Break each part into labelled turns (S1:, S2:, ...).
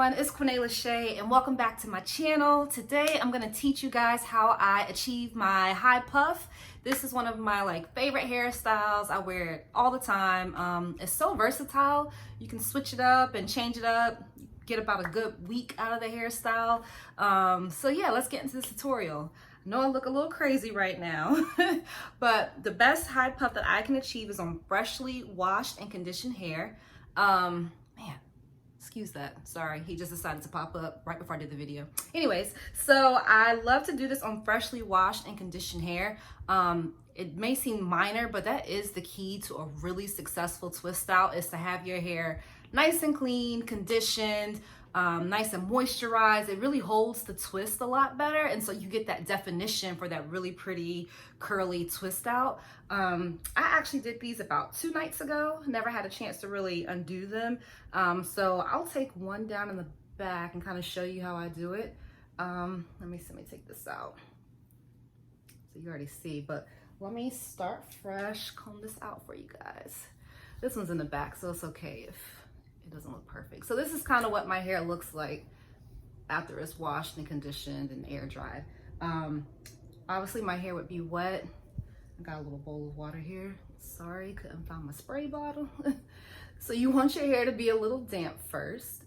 S1: everyone, it's Quinella Shay and welcome back to my channel. Today I'm going to teach you guys how I achieve my high puff. This is one of my favorite hairstyles. I wear it all the time. It's so versatile. You can switch it up and change it up. Get about a good week out of the hairstyle. So yeah, let's get into this tutorial. I know I look a little crazy right now, but the best high puff that I can achieve is on freshly washed and conditioned hair. Man, excuse that. Sorry, he just decided to pop up right before I did the video. Anyways, so I love to do this on freshly washed and conditioned hair. It may seem minor, but that is the key to a really successful twist out, is to have your hair nice and clean, conditioned, nice and moisturized. It really holds the twist a lot better, and so you get that definition for that really pretty curly twist out. I actually did these about 2 nights ago. Never had a chance to really undo them, so I'll take one down in the back and kind of show you how I do it. Let me take this out so you already see, but let me start fresh, comb this out for you guys. This one's in the back, so it's okay if it doesn't look perfect. So this is kind of what my hair looks like after it's washed and conditioned and air dried. Obviously my hair would be wet. I got a little bowl of water here. Sorry, couldn't find my spray bottle. So you want your hair to be a little damp first.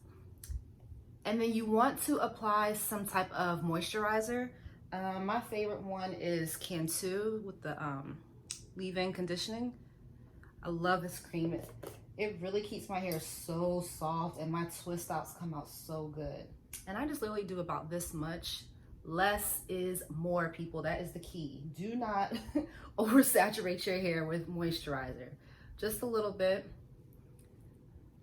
S1: And then you want to apply some type of moisturizer. My favorite one is Cantu with the leave-in conditioning. I love this cream. It really keeps my hair so soft and my twist outs come out so good. And I just literally do about this much. Less is more, people. That is the key. Do not oversaturate your hair with moisturizer. Just a little bit.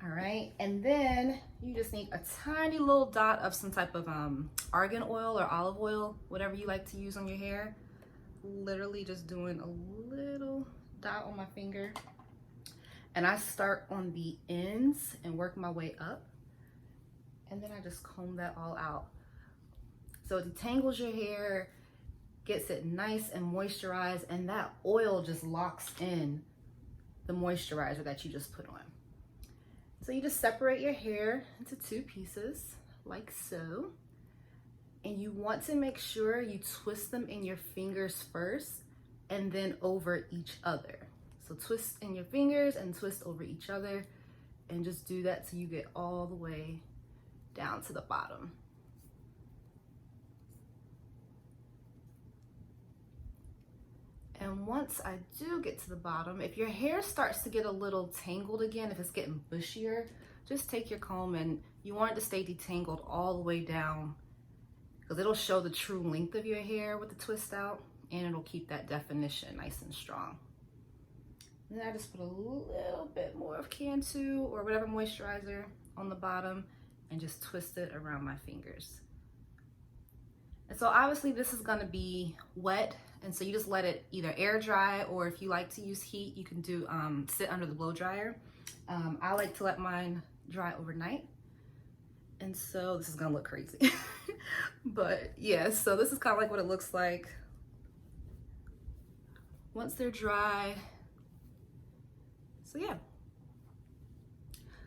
S1: All right, and then you just need a tiny little dot of some type of argan oil or olive oil, whatever you like to use on your hair. Literally just doing a little dot on my finger. And I start on the ends and work my way up. And then I just comb that all out. So it detangles your hair, gets it nice and moisturized, and that oil just locks in the moisturizer that you just put on. So you just separate your hair into 2 pieces, like so. And you want to make sure you twist them in your fingers first and then over each other. So twist in your fingers and twist over each other, and just do that till you get all the way down to the bottom. And once I do get to the bottom, if your hair starts to get a little tangled again, if it's getting bushier, just take your comb, and you want it to stay detangled all the way down, because it'll show the true length of your hair with the twist out, and it'll keep that definition nice and strong. And then I just put a little bit more of Cantu or whatever moisturizer on the bottom and just twist it around my fingers. And so obviously this is gonna be wet, and so you just let it either air dry, or if you like to use heat, you can do sit under the blow dryer. I like to let mine dry overnight. And so this is gonna look crazy. But yeah, so this is kind of like what it looks like once they're dry. So yeah.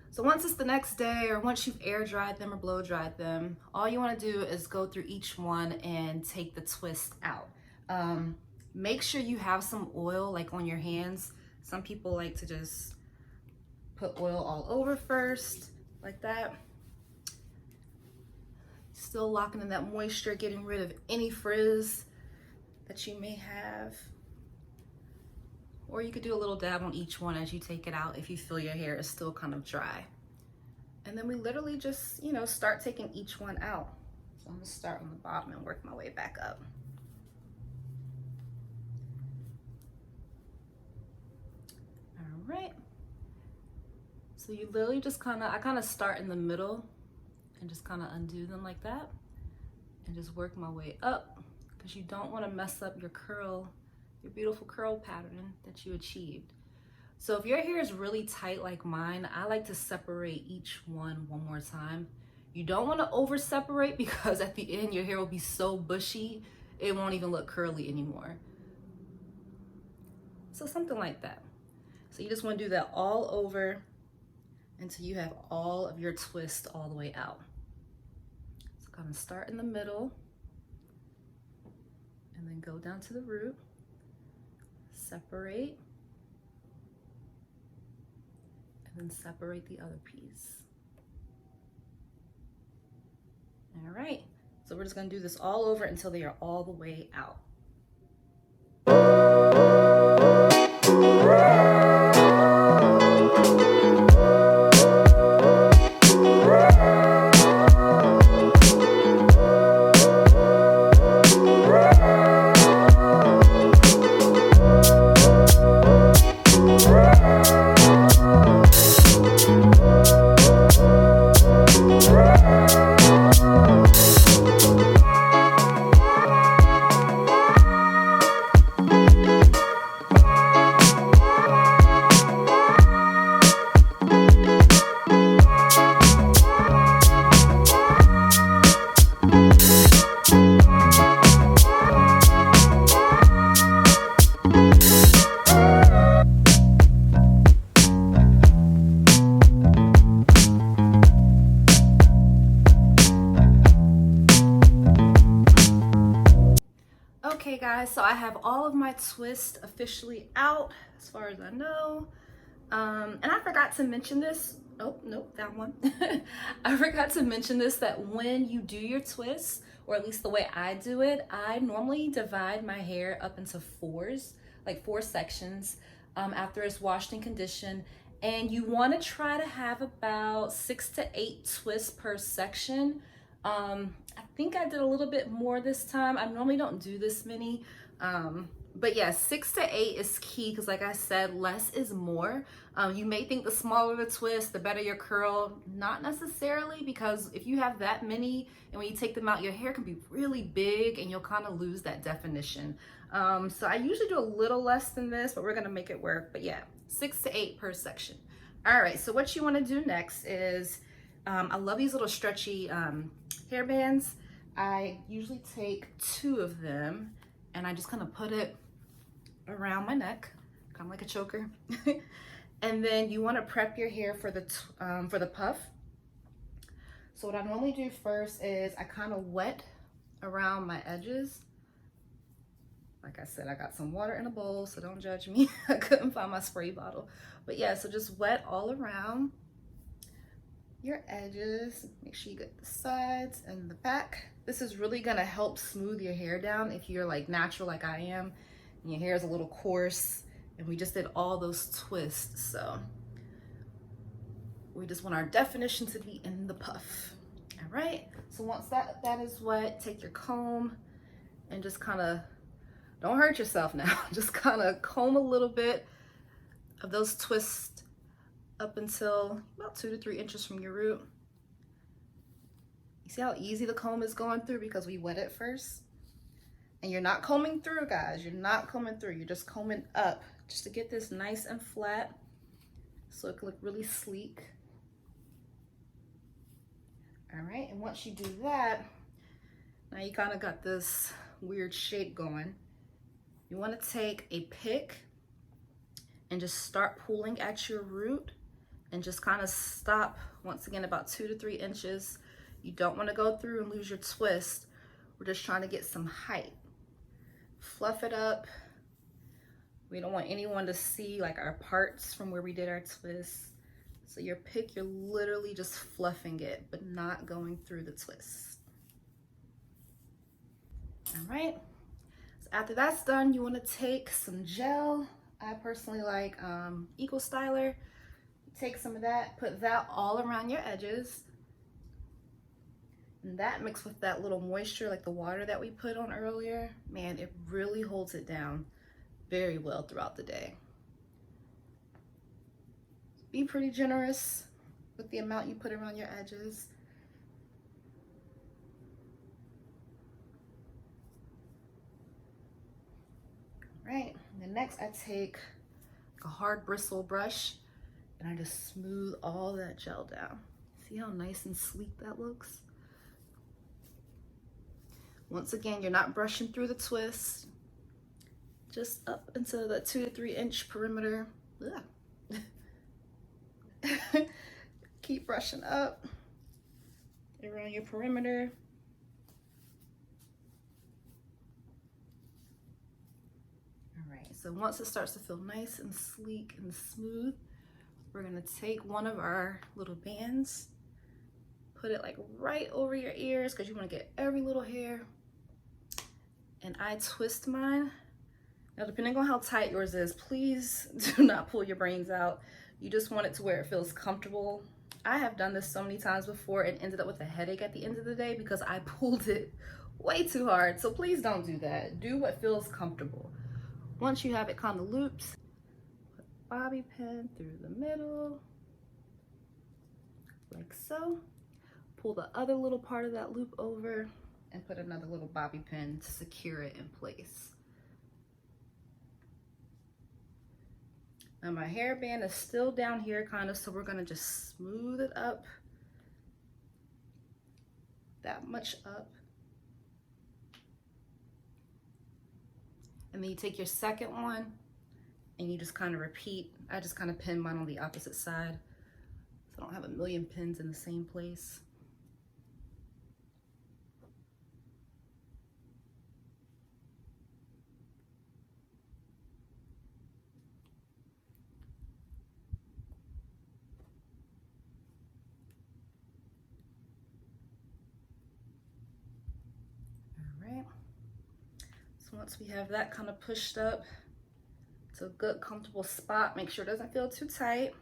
S1: So once it's the next day, or once you've air dried them or blow dried them, all you want to do is go through each one and take the twist out. Make sure you have some oil on your hands. Some people like to just put oil all over first, like that. Still locking in that moisture, getting rid of any frizz that you may have. Or you could do a little dab on each one as you take it out if you feel your hair is still kind of dry. And then we literally just, start taking each one out. So I'm gonna start on the bottom and work my way back up. All right. So you literally just I kind of start in the middle and just kind of undo them like that and just work my way up, because you don't want to mess up your beautiful curl pattern that you achieved. So if your hair is really tight like mine, I like to separate each one more time. You don't want to over separate, because at the end your hair will be so bushy it won't even look curly anymore. So something like that. So you just want to do that all over until you have all of your twist all the way out. Kind of start in the middle and then go down to the root, separate, and then separate the other piece. All right, so we're just gonna do this all over until they are all the way out. Okay guys, so I have all of my twists officially out as far as I know. And I forgot to mention this. Oh, nope, that one. I forgot to mention this, that when you do your twists, or at least the way I do it, I normally divide my hair up into fours, like 4 sections after it's washed and conditioned. And you want to try to have about 6 to 8 twists per section. I think I did a little bit more this time. I normally don't do this many. But yeah, 6 to 8 is key because like I said, less is more. You may think the smaller the twist, the better your curl. Not necessarily, because if you have that many and when you take them out, your hair can be really big and you'll kind of lose that definition. So I usually do a little less than this, but we're gonna make it work. But yeah, 6 to 8 per section. All right, so what you wanna do next is, I love these little stretchy hair bands. I usually take 2 of them and I just kind of put it around my neck, kind of like a choker. And then you want to prep your hair for the puff. So what I normally do first is I kind of wet around my edges. Like I said, I got some water in a bowl, so don't judge me. I couldn't find my spray bottle. But yeah, so just wet all around your edges. Make sure you get the sides and the back. This is really gonna help smooth your hair down if you're like natural like I am and your hair is a little coarse, and we just did all those twists. So we just want our definition to be in the puff. All right, so once that is wet, take your comb and just kind of, don't hurt yourself now, just kind of comb a little bit of those twists up until about 2 to 3 inches from your root. You see how easy the comb is going through because we wet it first? And you're not combing through, guys. You're not combing through. You're just combing up just to get this nice and flat so it can look really sleek. All right, and once you do that, now you kind of got this weird shape going. You want to take a pick and just start pulling at your root and just kind of stop, once again, about 2 to 3 inches. You don't want to go through and lose your twist. We're just trying to get some height. Fluff it up. We don't want anyone to see like our parts from where we did our twist. So your pick, you're literally just fluffing it, but not going through the twist. All right. So after that's done, you want to take some gel. I personally like EcoStyler. Take some of that, put that all around your edges. And that mixed with that little moisture, like the water that we put on earlier, man, it really holds it down very well throughout the day. Be pretty generous with the amount you put around your edges. All right, and then next I take a hard bristle brush and I just smooth all that gel down. See how nice and sleek that looks? Once again, you're not brushing through the twist, just up into the 2 to 3 inch perimeter. Keep brushing up around your perimeter. right, so once it starts to feel nice and sleek and smooth, we're gonna take one of our little bands, put it like right over your ears because you want to get every little hair. And I twist mine. Now, depending on how tight yours is, please do not pull your brains out. You just want it to where it feels comfortable. I have done this so many times before and ended up with a headache at the end of the day because I pulled it way too hard. So please don't do that. Do what feels comfortable. Once you have it kind of looped, put a bobby pin through the middle, like so. Pull the other little part of that loop over and put another little bobby pin to secure it in place. Now my hairband is still down here kind of, so we're gonna just smooth it up, that much up. And then you take your second one and you just kind of repeat. I just kind of pin mine on the opposite side so I don't have a million pins in the same place. Once we have that kind of pushed up to a good comfortable spot, make sure it doesn't feel too tight.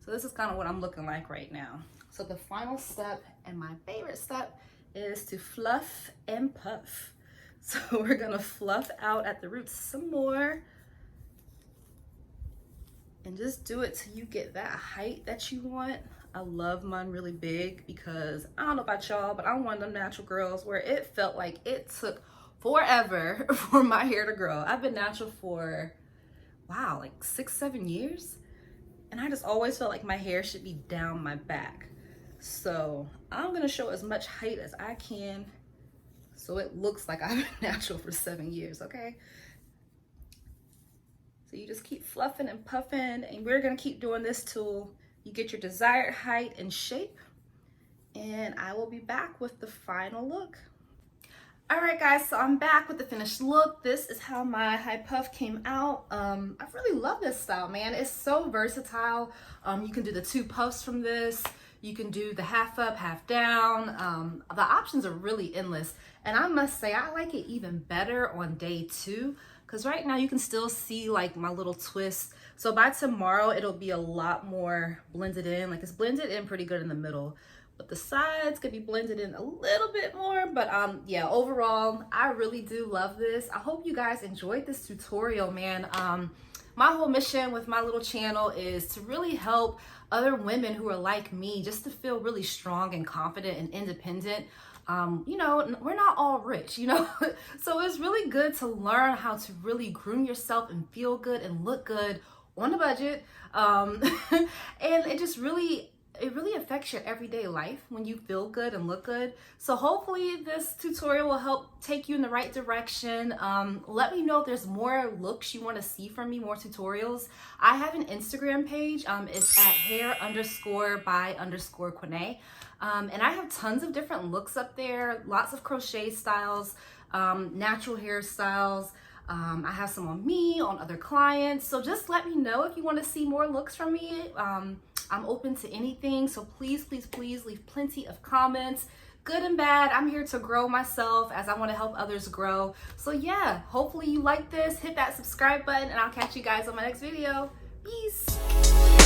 S1: So this is kind of what I'm looking like right now. So the final step, and my favorite step, is to fluff and puff. So we're gonna fluff out at the roots some more and just do it till you get that height that you want. I love mine really big because I don't know about y'all, but I'm one of them natural girls where it felt like it took forever for my hair to grow. I've been natural for, wow, like 6-7 years. And I just always felt like my hair should be down my back. So I'm gonna show as much height as I can so it looks like I've been natural for 7 years, okay? So you just keep fluffing and puffing, and we're gonna keep doing this till you get your desired height and shape. And I will be back with the final look. All right, guys, so I'm back with the finished look. This is how my high puff came out. I really love this style, man. It's so versatile. You can do the 2 puffs from this. You can do the half up, half down. The options are really endless. And I must say, I like it even better on day 2, because right now you can still see like my little twist. So by tomorrow, it'll be a lot more blended in. Like it's blended in pretty good in the middle, but the sides could be blended in a little bit more. But yeah, overall, I really do love this. I hope you guys enjoyed this tutorial, man. My whole mission with my little channel is to really help other women who are like me, just to feel really strong and confident and independent. You know, we're not all rich, you know, so it's really good to learn how to really groom yourself and feel good and look good on a budget. And it just really, it really affects your everyday life when you feel good and look good. So hopefully this tutorial will help take you in the right direction. Let me know if there's more looks you want to see from me, more tutorials. I have an Instagram page. It's at hair_by_Quene. And I have tons of different looks up there, lots of crochet styles, natural hairstyles. I have some on me, on other clients. So just let me know if you want to see more looks from me. I'm open to anything. So please, please, please leave plenty of comments, good and bad. I'm here to grow myself as I want to help others grow. So yeah, hopefully you like this. Hit that subscribe button and I'll catch you guys on my next video. Peace.